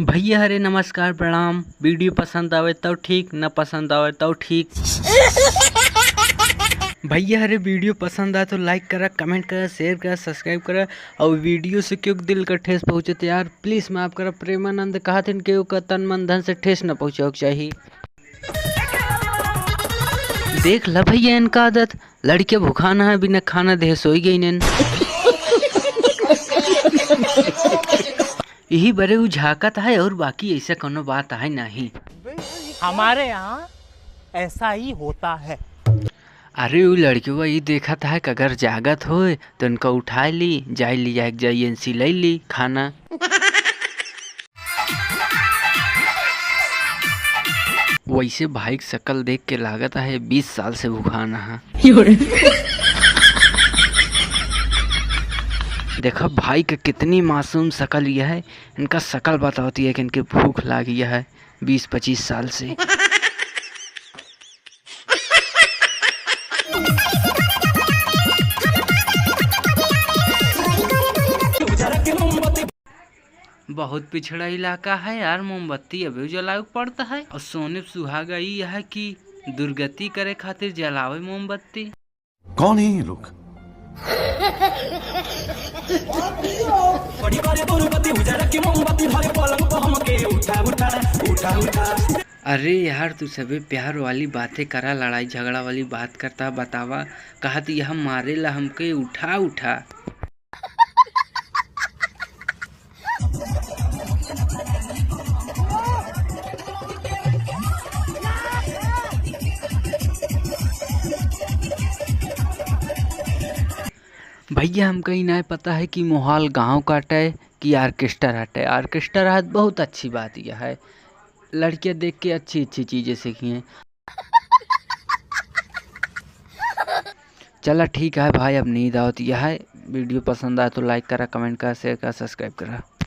भैया हरे नमस्कार प्रणाम। वीडियो पसंद आवे तो ठीक, न पसंद आवे तो ठीक। भैया हरे वीडियो पसंद आए तो लाइक करा, कमेंट करा, शेयर करा, सब्सक्राइब करा। और वीडियो से क्यों दिल का ठेस पहुँचे तो यार प्लीज़ माफ़ करा। प्रेमानंद कहा थे कि तन मन धन से ठेस न पहुँचे चाहिए। देख ल भैया इनका आदत, लड़के भूखाना है बिना खाना दे सोई गई नैन। यही बड़े वो झाकत है और बाकी ऐसा कोनो बात है नहीं। हमारे यहाँ ऐसा ही होता है। अरे वो लड़कियों का ये देखा था कि अगर जागत हो तो उनका उठा ली जाए ली जाइए सिलाई ली खाना। वैसे भाई की शक्ल देख के लागत है 20 साल से भूखाना है। देखो भाई का कितनी मासूम शक्ल यह है। इनका शक्ल बताती है कि इनकी भूख लगी है 20-25 साल से। बहुत पिछड़ा इलाका है यार, मोमबत्ती अभी जलावे पड़ता है। और सोने पे सुहागा ये है कि दुर्गति करे खातिर जलावे मोमबत्ती। कौन है ये लोग? अरे यार तू सभी प्यार वाली बातें करा, लड़ाई झगड़ा वाली बात करता बतावा। कहा तो यह मारे ला हमके उठा उठा। भैया हम कहीं नहीं पता है कि मोहाल गांव काटे कि आर्केस्ट्रा हटे। आर्केस्ट्रा हट बहुत अच्छी बात यह है, लड़कियां देख के अच्छी अच्छी चीज़ें सीखी हैं। चला ठीक है भाई, अब नींद आवती है। वीडियो पसंद आए तो लाइक करा, कमेंट करा, शेयर करा, सब्सक्राइब करा।